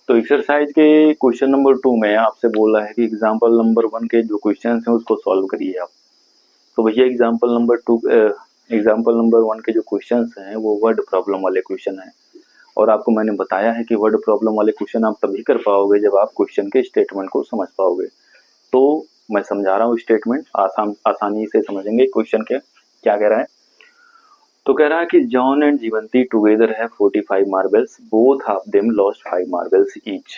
तो एक्सरसाइज के question number 2 में आपसे बोला है कि एग्जाम्पल नंबर 1 के जो क्वेश्चन हैं उसको सॉल्व करिए आप। तो भैया एग्जाम्पल नंबर 1 के जो क्वेश्चन हैं वो वर्ड प्रॉब्लम वाले क्वेश्चन हैं। और आपको मैंने बताया है कि वर्ड प्रॉब्लम वाले क्वेश्चन आप तभी कर पाओगे जब आप क्वेश्चन के स्टेटमेंट को समझ पाओगे। तो मैं समझा रहा हूँ स्टेटमेंट आसानी से समझेंगे क्वेश्चन के क्या कह रहा है। तो कह रहा है कि जॉन एंड जीवंती टुगेदर है 45 marbles, both of them lost 5 marbles each.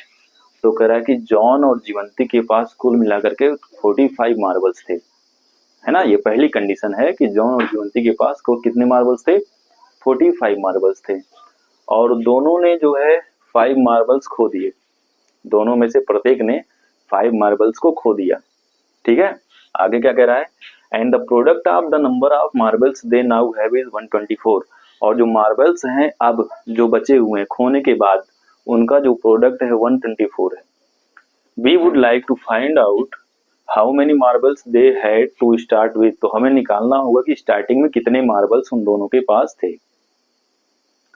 तो कह रहा है कि जॉन और जीवंती के पास कुल मिलाकर के 45 मार्बल्स थे, है ना। ये पहली कंडीशन है कि जॉन और जीवंती के पास को कितने मार्बल्स थे, 45 मार्बल्स थे। और दोनों ने जो है 5 मार्बल्स खो दिए, दोनों में से प्रत्येक ने 5 मार्बल्स को खो दिया। ठीक है, आगे क्या कह रहा है, and the product of the number of marbles they now have is 124। और जो मार्बल्स हैं अब जो बचे हुए हैं खोने के बाद उनका जो प्रोडक्ट है 124 है। We would like to find out how many marbles they had to start with. तो हमें निकालना होगा कि स्टार्टिंग में कितने मार्बल्स उन दोनों के पास थे।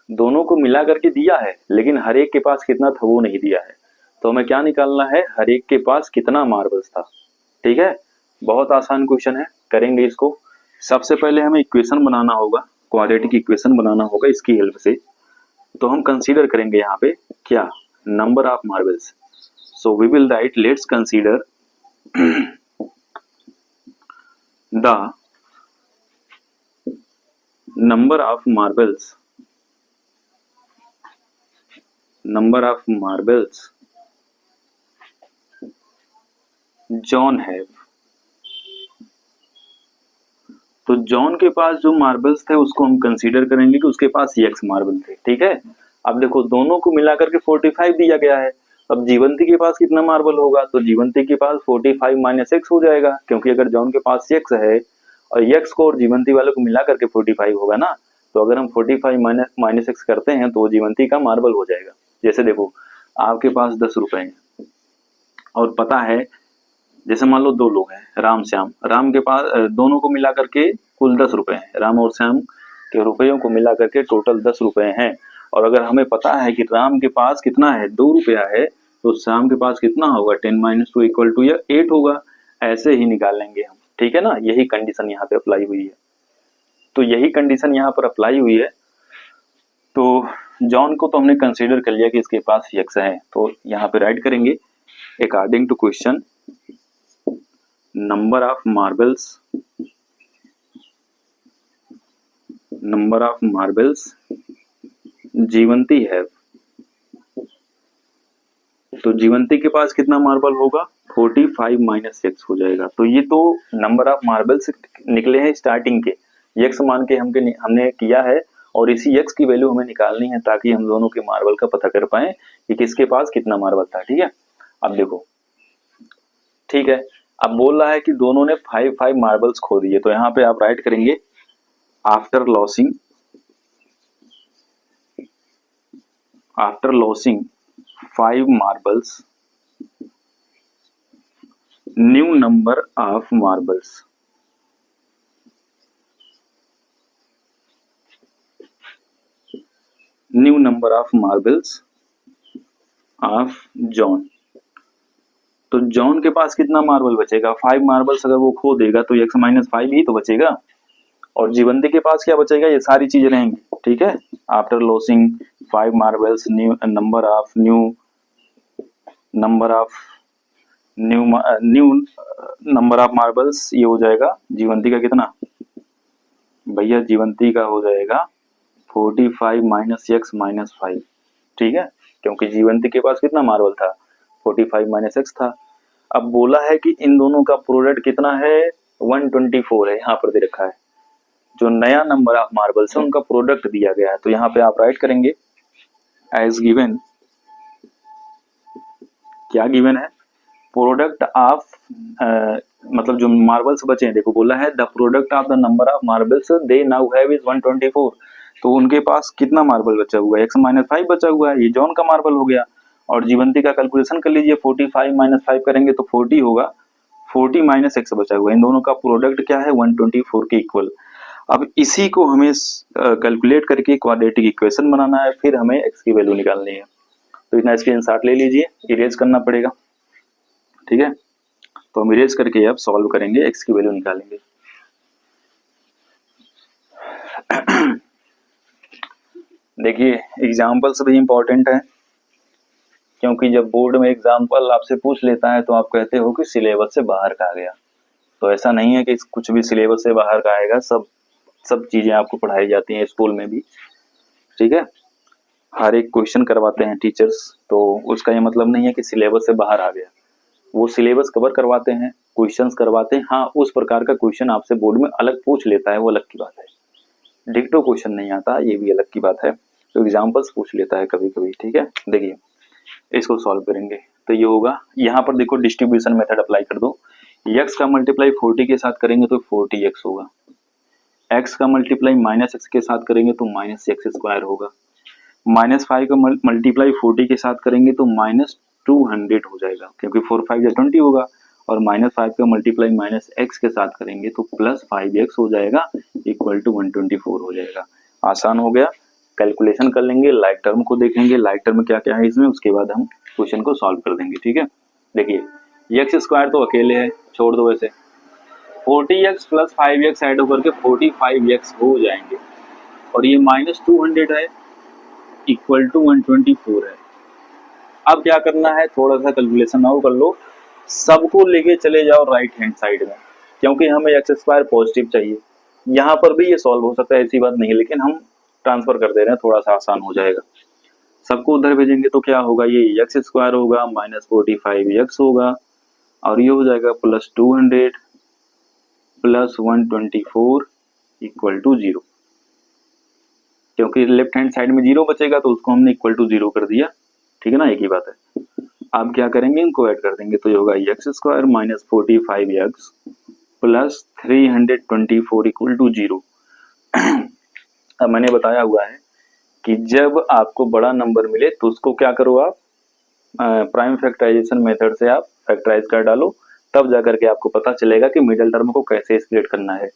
दोनों को मिला करके दिया है लेकिन हर एक के पास कितना था वो नहीं दिया है। तो हमें क्या निकालना है, हर एक के पास कितना मार्बल्स था। ठीक है, बहुत आसान क्वेश्चन है, करेंगे इसको। सबसे पहले हमें इक्वेशन बनाना होगा, क्वाड्रेटिक इक्वेशन बनाना होगा इसकी हेल्प से। तो हम कंसीडर करेंगे यहाँ पे क्या, number of marbles. So we will write, let's consider the number of marbles John have. तो जॉन के पास जो मार्बल्स थे उसको हम कंसीडर करेंगे कि उसके पास एक्स मार्बल थे। ठीक है, अब देखो दोनों को मिलाकर के 45 दिया गया है। अब जीवंती के पास कितना मार्बल होगा, तो जीवंती के पास 45 माइनस एक्स हो जाएगा, क्योंकि अगर जॉन के पास एक्स है और एक्स को और जीवंती वाले को मिला करके 45 होगा ना, तो अगर हम 45 माइनस एक्स करते हैं तो जीवंती का मार्बल हो जाएगा। जैसे देखो आपके पास 10 रुपए हैं और पता है, जैसे मान लो दो लोग हैं राम श्याम, राम के पास दोनों को मिला करके कुल 10 रुपए हैं, राम और श्याम के रुपयों को मिला करके टोटल 10 रुपए हैं। और अगर हमें पता है कि राम के पास कितना है, 2 रुपया है, तो श्याम के पास कितना होगा, 10 माइनस 2 इक्वल टू 8 होगा। ऐसे ही निकालेंगे हम, ठीक है ना। यही कंडीशन यहाँ पे अप्लाई हुई है, तो यही कंडीशन यहाँ पर अप्लाई हुई है। तो जॉन को तो हमने कंसीडर कर लिया कि इसके पास एक्स है, तो यहाँ पे राइट करेंगे according to question number of marbles Jivanti है। तो जीवंती के पास कितना मार्बल होगा, 45 माइनस एक्स हो जाएगा। तो ये तो नंबर ऑफ मार्बल्स निकले हैं स्टार्टिंग के, एक्स मान के हमने किया है, और इसी एक्स की वैल्यू हमें निकालनी है ताकि हम दोनों के मार्बल का पता कर पाए कि किसके पास कितना मार्बल था। ठीक है, अब देखो, ठीक है, अब बोल रहा है कि दोनों ने 5 मार्बल्स खो दिए। तो यहाँ पे आप राइट करेंगे after losing 5 marbles new number of marbles. New number of marbles of John. तो जॉन के पास कितना मार्बल बचेगा, 5 मार्बल्स अगर वो खो देगा तो एक्स माइनस 5 ही तो बचेगा। और जीवंती के पास क्या बचेगा, ये सारी चीजें रहेंगी। ठीक है, after losing 5 marbles new number of marbles, ये हो जाएगा जीवंती का कितना, भैया जीवंती का हो जाएगा 45 माइनस एक्स माइनस 5। ठीक है, क्योंकि जीवंती के पास कितना मार्बल था, 45 माइनस एक्स था। अब बोला है कि इन दोनों का प्रोडक्ट कितना है, 124 है, यहाँ पर दे रखा है। जो नया नंबर ऑफ मार्बल्स है उनका प्रोडक्ट दिया गया है, तो यहाँ पे आप राइट करेंगे एज गिवन। क्या गिवन है, प्रोडक्ट ऑफ मतलब जो मार्बल्स बचे हैं, देखो बोला है the product of the number of marbles they now have is 124। तो उनके पास कितना मार्बल बचा हुआ है, एक्स माइनस 5 बचा हुआ है, ये जॉन का मार्बल हो गया। और जीवंती का कैलकुलेशन कर लीजिए, 45 माइनस 5 करेंगे तो 40 होगा, 40 माइनस एक्स बचा हुआ है। इन दोनों का प्रोडक्ट क्या है, 124 के इक्वल। अब इसी को हमें कैलकुलेट करके क्वाड्रेटिक इक्वेशन बनाना है, फिर हमें एक्स की वैल्यू निकालनी है। तो इतना स्क्रीनशॉट ले लीजिए, इरेज करना पड़ेगा, ठीक है। तो हम इरेज करके अब सॉल्व करेंगे, x की वैल्यू निकालेंगे। देखिए एग्जाम्पल्स भी इम्पोर्टेंट है, क्योंकि जब बोर्ड में एग्जाम्पल आपसे पूछ लेता है तो आप कहते हो कि सिलेबस से बाहर का आ गया। तो ऐसा नहीं है कि कुछ भी सिलेबस से बाहर का आएगा, सब चीजें आपको पढ़ाई जाती हैं स्कूल में भी, ठीक है। हर एक क्वेश्चन करवाते हैं टीचर्स, तो उसका ये मतलब नहीं है कि सिलेबस से बाहर आ गया। वो सिलेबस कवर करवाते हैं, क्वेश्चंस करवाते हैं, हाँ उस प्रकार का क्वेश्चन आपसे बोर्ड में अलग पूछ लेता है, वो अलग की बात है। डिक्टो क्वेश्चन नहीं आता, ये भी अलग की बात है। तो एग्जाम्पल्स पूछ लेता है कभी कभी, ठीक है। देखिए इसको सॉल्व करेंगे तो ये होगा, यहाँ पर देखो डिस्ट्रीब्यूशन मेथड अप्लाई कर दो। x का मल्टीप्लाई 40 के साथ करेंगे तो 40x होगा, x का मल्टीप्लाई -x के साथ करेंगे तो -x² होगा, -5 का मल्टीप्लाई 40 के साथ करेंगे तो -200 हो जाएगा, क्योंकि 4 5 20 होगा, और -5 का मल्टीप्लाई -x के साथ करेंगे तो +5x हो जाएगा, इक्वल टू 124 हो जाएगा। आसान हो गया, कैलकुलेशन कर लेंगे, लाइक टर्म को देखेंगे, लाइक टर्म क्या क्या है इसमें, उसके बाद हम क्वेश्चन को सॉल्व कर देंगे, ठीक है। देखिए x² तो अकेले है, छोड़ दो वैसे, 40x + 5x ऐड होकर के 45x हो जाएंगे, और ये -200 है, इक्वल टू 124 है। अब क्या करना है, थोड़ा सा कैलकुलेशन और कर लो, सबको लेके चले जाओ राइट हैंड साइड में, क्योंकि हमें x² पॉजिटिव चाहिए। यहाँ पर भी ये सॉल्व हो सकता है, ऐसी बात नहीं है, लेकिन हम ट्रांसफर कर दे रहे हैं, थोड़ा सा आसान हो जाएगा। सबको उधर भेजेंगे तो क्या होगा, ये x² होगा, -45x होगा, और ये हो जाएगा +200 + 124 इक्वल टू 0, क्योंकि लेफ्ट हैंड साइड में 0 बचेगा तो उसको हमने इक्वल टू 0 कर दिया, ठीक है ना, एक ही बात है। अब क्या करेंगे, इनको ऐड कर देंगे तो ये होगा x² - 45x + 324 इक्वल टू 0। अब मैंने बताया हुआ है कि जब आपको बड़ा नंबर मिले तो उसको क्या करो आप, प्राइम फैक्टराइजेशन मेथड से आप फैक्टराइज कर डालो, तब जाकर के आपको पता चलेगा कि मिडिल टर्म को कैसे स्प्लिट करना है।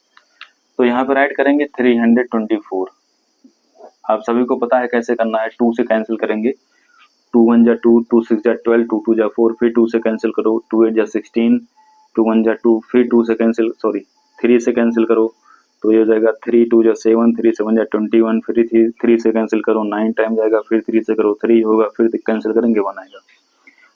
तो यहाँ पर ऐड करेंगे 324, आप सभी को पता है कैसे करना है, 2 से कैंसिल करेंगे, 2 1 जा 2, 2 6 जा 12, 2 2 जा 4, फिर 2 से कैंसिल करो, 2 8 जा 16, 2 1 जा 2, फिर 2 से कैंसिल, सॉरी 3 से कैंसिल करो, तो ये हो जाएगा 3 2 जा 7, 3 7 जा 21, फिर 3 से कैंसिल करो, 9 टाइम जाएगा, फिर 3 से करो 3 होगा, फिर कैंसिल करेंगे 1 आएगा।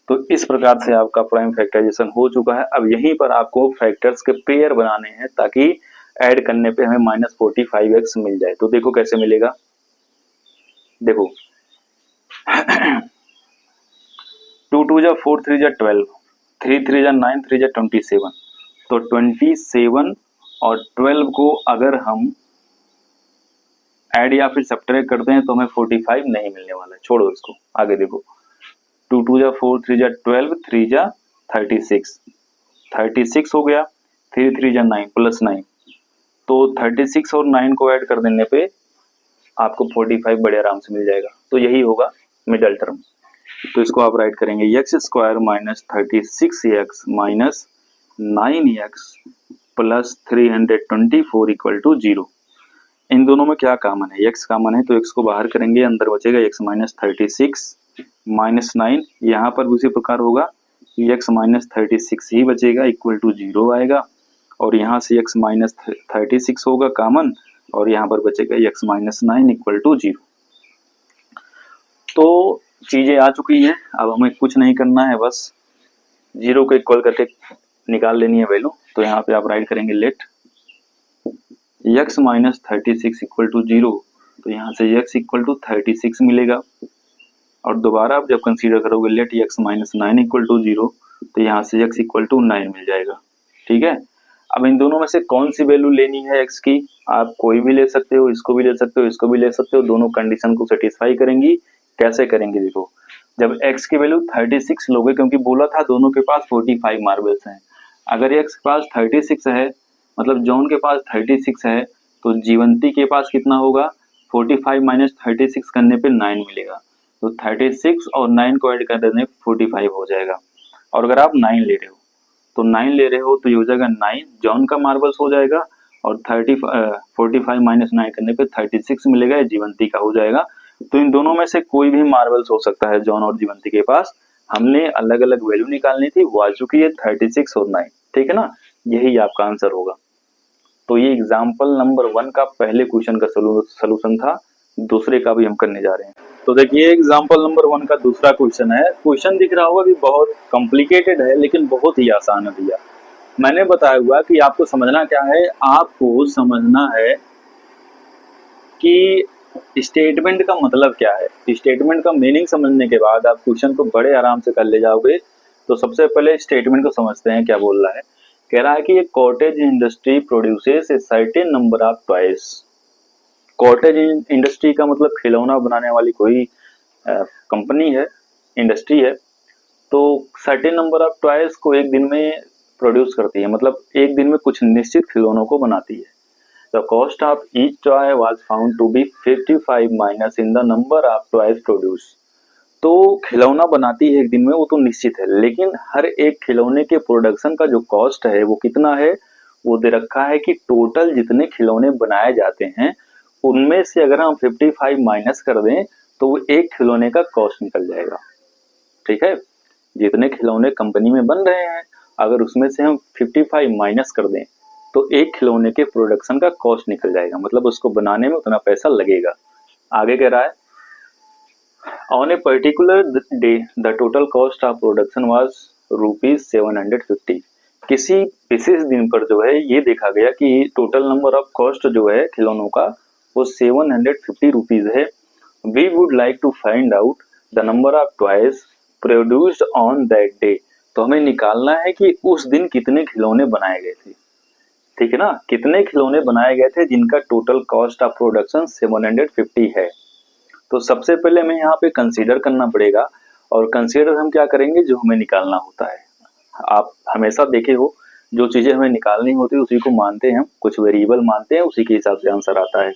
तो इस प्रकार से आपका प्राइम फैक्टराइजेशन हो चुका है। अब यहीं पर आपको फैक्टर्स के पेयर बनाने हैं, ताकि ऐड करने पे हमें -45x मिल जाए। तो देखो कैसे मिलेगा, देखो 2 2 जा 4, 3 जा 12, 3 3 जा 9, 3 जा 27, तो 27 और 12 को अगर हम ऐड या फिर सब्ट्रैक्ट करते हैं तो हमें 45 नहीं मिलने वाला है, छोड़ो इसको, आगे देखो 2 2 जा 4, 3 जा 12, 3 जा 36, 36 हो गया, 3 3 जा 9 +9, तो 36 और 9 को ऐड कर देने पे आपको 45 बड़े आराम से मिल जाएगा। तो यही होगा मिडल टर्म। तो इसको आप राइट करेंगे x² - 36x - 9x + 324 equal to 0। इन दोनों में क्या कॉमन है, x कॉमन है, तो x को बाहर करेंगे, अंदर बचेगा x - 36 - 9, यहाँ पर उसी प्रकार होगा, x - 36 ही बचेगा, इक्वल टू 0 आएगा, और यहाँ से x - 36 होगा कॉमन, और यहाँ पर बचेगा x - 9 इक्वल टू 0। तो चीजें आ चुकी हैं, अब हमें कुछ नहीं करना है, बस 0 को इक्वल करके निकाल लेनी है वैल्यू। तो यहाँ पे आप राइट करेंगे लेट x - 36 इक्वल टू 0, तो यहाँ से x इक्वल टू 36 मिलेगा, और दोबारा आप जब कंसीडर करोगे लेट x - 9 इक्वल टू 0, तो यहाँ से x इक्वल टू 9 मिल जाएगा, ठीक है। अब इन दोनों में से कौन सी वैल्यू लेनी है x की, आप कोई भी ले सकते हो, इसको भी ले सकते हो, इसको भी ले सकते हो, दोनों कंडीशन को सेटिस्फाई करेंगी। कैसे करेंगे, देखो जब x की वैल्यू 36 लोगे, क्योंकि बोला था दोनों के पास 45 मार्बल्स हैं, अगर x के पास 36 है, मतलब जॉन के पास 36 है, तो जीवंती के पास कितना होगा, 45 - 36 करने पे 9 मिलेगा, तो 36 और 9 को ऐड कर देने 45 हो जाएगा। और अगर आप 9 ले रहे हो, तो 9 ले रहे हो तो ये हो जाएगा 9 जॉन का मार्बल्स हो जाएगा, और 45 - 9 करने पे 36 मिलेगा, जीवंती का हो जाएगा, तो इन दोनों में से कोई भी मार्बल्स हो सकता है जॉन और जीवंती के पास। हमने अलग अलग वैल्यू निकालनी थी, वो आ चुकी है 36 और 9, ठीक है ना, यही आपका आंसर होगा। तो ये एग्जाम्पल नंबर 1 का पहले क्वेश्चन का सोल्यूशन था, दूसरे का भी हम करने जा रहे हैं। तो देखिए एग्जाम्पल नंबर 1 का दूसरा क्वेश्चन है। क्वेश्चन दिख रहा होगा कि बहुत कॉम्प्लिकेटेड है लेकिन बहुत ही आसान है भैया। मैंने बताया हुआ कि आपको समझना क्या है, आपको समझना है कि स्टेटमेंट का मतलब क्या है। स्टेटमेंट का मीनिंग समझने के बाद आप क्वेश्चन को बड़े आराम से कर ले जाओगे। तो सबसे पहले स्टेटमेंट को समझते हैं क्या बोल रहा है। कह रहा है कि ये cottage industry produces a certain number of toys. Cottage industry का मतलब खिलौना बनाने वाली कोई कंपनी है, इंडस्ट्री है। तो सर्टेन नंबर ऑफ टॉयज को एक दिन में प्रोड्यूस करती है, मतलब एक दिन में कुछ निश्चित खिलौनों को बनाती है। The cost of each toy was found to be 55 minus in the number of toys produced। तो खिलौना बनाती है एक दिन में, वो तो निश्चित है, लेकिन हर एक खिलौने के प्रोडक्शन का जो कॉस्ट है वो कितना है, वो दे रखा है कि टोटल जितने खिलौने बनाए जाते हैं उनमें से अगर हम 55 माइनस कर दें तो वो एक खिलौने का कॉस्ट निकल जाएगा। ठीक है, जितने खिलौने कंपनी में बन रहे हैं अगर उसमें से हम 55 माइनस कर दें तो एक खिलौने के प्रोडक्शन का कॉस्ट निकल जाएगा, मतलब उसको बनाने में उतना पैसा लगेगा। आगे कह रहा है on a particular day the total cost of production was ₹750। किसी विशेष दिन पर जो है ये देखा गया कि टोटल नंबर ऑफ कॉस्ट जो है खिलौनों का वो ₹750 है। We would like to find out the number of toys produced on that day. तो हमें निकालना है कि उस दिन कितने खिलौने बनाए गए थे। ठीक है ना, कितने खिलौने बनाए गए थे जिनका टोटल कॉस्ट ऑफ प्रोडक्शन 750 है। तो सबसे पहले हमें यहाँ पे कंसीडर करना पड़ेगा, और कंसीडर हम क्या करेंगे, जो हमें निकालना होता है। आप हमेशा देखे हो जो चीजें हमें निकालनी होती है उसी को मानते हैं हम, कुछ वेरिएबल मानते हैं, उसी के हिसाब से आंसर आता है।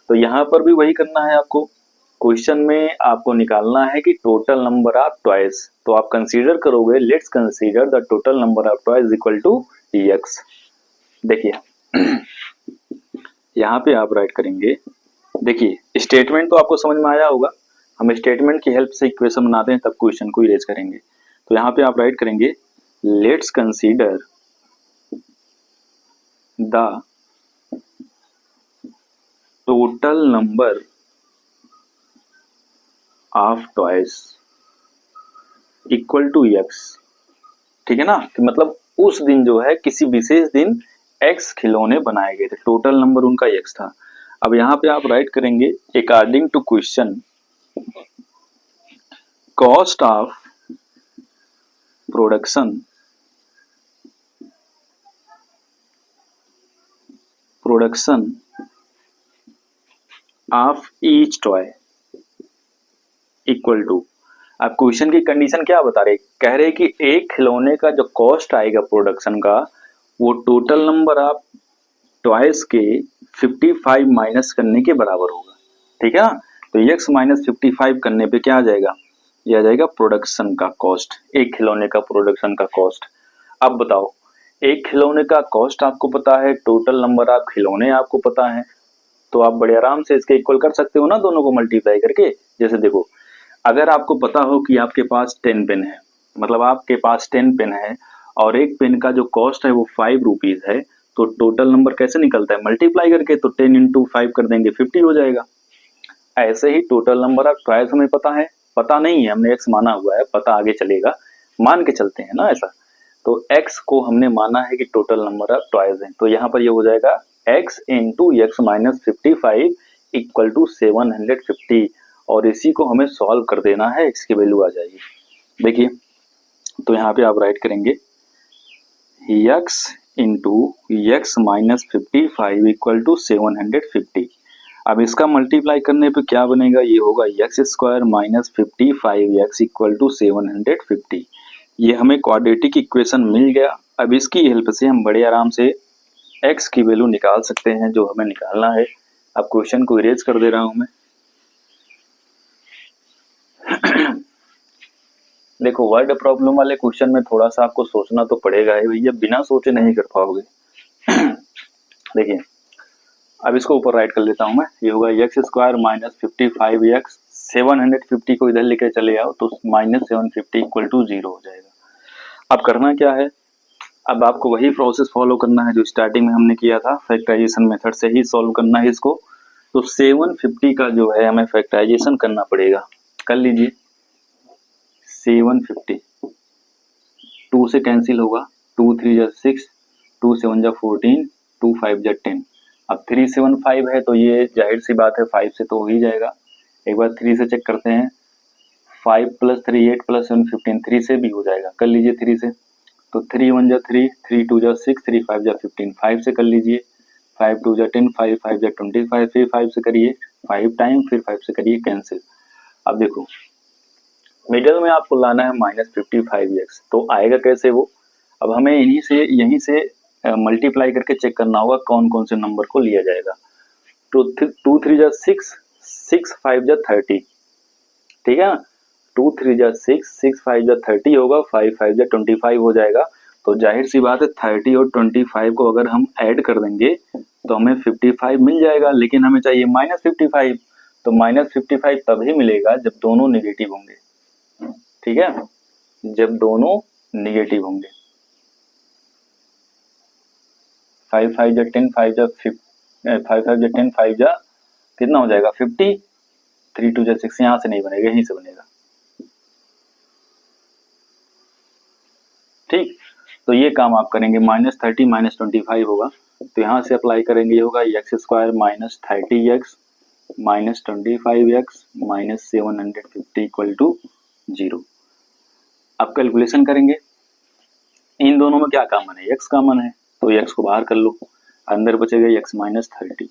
तो यहाँ पर भी वही करना है आपको। क्वेश्चन में आपको निकालना है कि टोटल नंबर ऑफ टॉयज, तो आप कंसीडर करोगे, let's consider the total number of toys equal to x. देखिए यहाँ पे आप राइट करेंगे, देखिए स्टेटमेंट तो आपको समझ में आया होगा, हम स्टेटमेंट की हेल्प से इक्वेशन बनाते हैं तब क्वेश्चन को इरेज करेंगे। तो यहाँ पे आप राइट करेंगे let's consider the total number of toys equal to x. ठीक है ना, कि मतलब उस दिन जो है किसी विशेष दिन एक्स खिलौने बनाए गए थे, टोटल नंबर उनका एक्स था। अब यहाँ पे आप राइट करेंगे according to question cost of production of each toy equal to. अब क्वेश्चन की कंडीशन क्या बता रहे, कह रहे कि एक खिलौने का जो कॉस्ट आएगा प्रोडक्शन का वो टोटल नंबर ऑफ टॉयज के 55 माइनस करने के बराबर होगा। ठीक है ना, तो x माइनस 55 करने पे क्या आ जाएगा, ये आ जाएगा प्रोडक्शन का कॉस्ट, एक खिलौने का प्रोडक्शन का कॉस्ट। अब बताओ, एक खिलौने का कॉस्ट आपको पता है, टोटल नंबर ऑफ खिलौने आपको पता है, तो आप बड़े आराम से इसके इक्वल कर सकते हो ना, दोनों को मल्टीप्लाई करके। जैसे देखो, अगर आपको पता हो कि आपके पास 10 पेन है, मतलब आपके पास 10 पेन है और एक पेन का जो कॉस्ट है वो ₹5 है, तो टोटल नंबर कैसे निकलता है, मल्टीप्लाई करके। तो 10 इंटू 5 कर देंगे 50 हो जाएगा। ऐसे ही टोटल नंबर ऑफ टॉयज हमें पता है, पता नहीं है, हमने एक्स माना हुआ है, पता आगे चलेगा, मान के चलते हैं ना ऐसा। तो एक्स को हमने माना है कि टोटल नंबर ऑफ टॉयज है, तो यहाँ पर ये हो जाएगा x into x minus 55 equal to 750, और इसी को हमें सॉल्व कर देना है, एक्स की वैल्यू आ जाएगी। देखिए, तो यहाँ पे आप राइट करेंगे x into x minus 55 equal to 750। अब इसका मल्टीप्लाई करने पे क्या बनेगा, ये होगा x square minus 55x equal to 750। ये हमें क्वाड्रेटिक इक्वेशन मिल गया। अब इसकी हेल्प से हम बड़े आराम से x की वैल्यू निकाल सकते हैं जो हमें निकालना है। अब क्वेश्चन को इरेज कर दे रहा हूं मैं। देखो, वर्ड प्रॉब्लम वाले क्वेश्चन में थोड़ा सा आपको सोचना तो पड़ेगा ही भैया, बिना सोचे नहीं कर पाओगे। देखिए, अब इसको ऊपर राइट कर लेता हूं मैं, ये होगा एक्स स्क्वायर माइनस 55x 750 को इधर लेकर चले आओ तो -750 इक्वल टू 0 हो जाएगा। अब करना क्या है, अब आपको वही प्रोसेस फॉलो करना है जो स्टार्टिंग में हमने किया था, फैक्टराइजेशन मेथड से ही सॉल्व करना है इसको। तो 750 का जो है हमें फैक्टराइजेशन करना पड़ेगा। कर लीजिए 750 2 से कैंसिल होगा, 2 3 जा 6, 2 7 जा 14, 2 5 जा 10। अब 375 है तो ये जाहिर सी बात है 5 से तो हो ही जाएगा। एक बार 3 से चेक करते हैं, 5 + 3 8 + 7 15, 3 से भी हो जाएगा। कर लीजिए 3 से, तो 3 1 जा 3, 3 2 जा 6, 3 5 जा 15, 5 से कर लीजिए, 5 2 जा 10, 5 5 जा 25, फिर 5 से करिए 5 टाइम, फिर 5 से करिए कैंसिल। अब देखो मिडल में आपको लाना है -55x, तो आएगा कैसे वो। अब हमें यहीं से मल्टीप्लाई करके चेक करना होगा कौन कौन से नंबर को लिया जाएगा। तो 2 3 जा 6, 6 5 जा 30, ठीक है ना। 2 3 जा 6, 6 5 जा 30 होगा, 5 5 जा 25 हो जाएगा। तो जाहिर सी बात है 30 और 25 को अगर हम ऐड कर देंगे तो हमें 55 मिल जाएगा, लेकिन हमें चाहिए -55। तो -55 तभी मिलेगा जब दोनों नेगेटिव होंगे, ठीक है, जब दोनों नेगेटिव होंगे। 5 5 जा 10, 5 जा 10, 5 जा कितना हो जाएगा 50, 3 2 जा 6, यहाँ से नहीं बनेगा, यहीं से बनेगा, ठीक। तो ये काम आप करेंगे, -30 -25 होगा, तो यहाँ से अप्लाई करेंगे, ये होगा x² -30x -25x -750 equal to 0। अब कैलकुलेशन करेंगे, इन दोनों में क्या कॉमन है, x कॉमन है, तो x को बाहर कर लो, अंदर बचेगा x -30।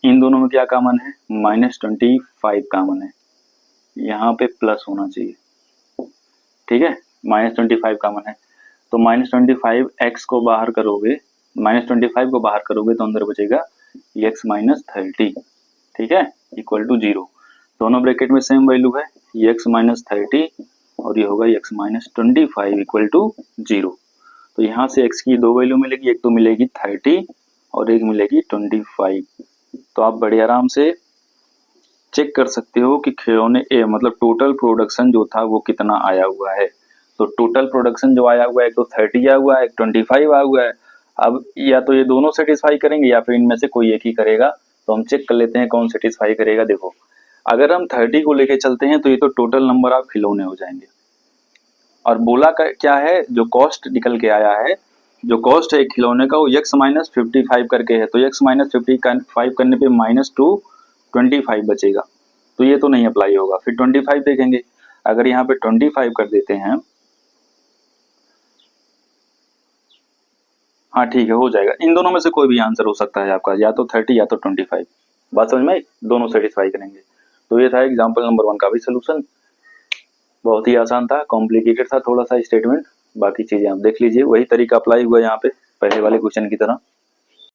इन दोनों में क्या कॉमन है, -25 कॉमन है, यहाँ पे प्लस होना चाहिए, ठीक है, -25 कॉमन है। तो -25 को बाहर करोगे, -25 को बाहर करोगे तो अंदर बचेगा x -30, ठीक है, इक्वल टू 0। दोनों ब्रैकेट में सेम वैल्यू है, x -30 और ये होगा x -25 इक्वल टू 0। तो यहाँ से x की दो वैल्यू मिलेगी, एक तो मिलेगी 30 और एक मिलेगी 25। तो आप बड़े आराम से चेक कर सकते हो कि खिलौने मतलब टोटल प्रोडक्शन जो था वो कितना आया हुआ है। तो टोटल प्रोडक्शन जो आया हुआ है, एक तो 30 आया हुआ है, एक 25 आया हुआ है। अब या तो ये दोनों सेटिस्फाई करेंगे या फिर इनमें से कोई एक ही करेगा। तो हम चेक कर लेते हैं कौन सेटिस्फाई करेगा। देखो अगर हम 30 को लेके चलते हैं तो ये तो टोटल नंबर ऑफ खिलौने हो जाएंगे, और बोला क्या है, जो कॉस्ट निकल के आया है, जो कॉस्ट है खिलौने का वो x -55 करके है, तो x -55 करने पे -225 बचेगा, तो ये तो नहीं अप्लाई होगा। फिर 25 देखेंगे, अगर यहाँ पे 25 कर देते हैं, हाँ ठीक है, हो जाएगा। इन दोनों में से कोई भी आंसर हो सकता है आपका, या तो 30 या तो 25। बात समझ में आई, दोनों सेटिस्फाई करेंगे। तो ये था एग्जाम्पल नंबर 1 का भी सोल्यूशन। बहुत ही आसान था, कॉम्प्लिकेटेड था थोड़ा सा स्टेटमेंट, बाकी चीजें आप देख लीजिए, वही तरीका अप्लाई हुआ यहाँ पे पहले वाले क्वेश्चन की तरह।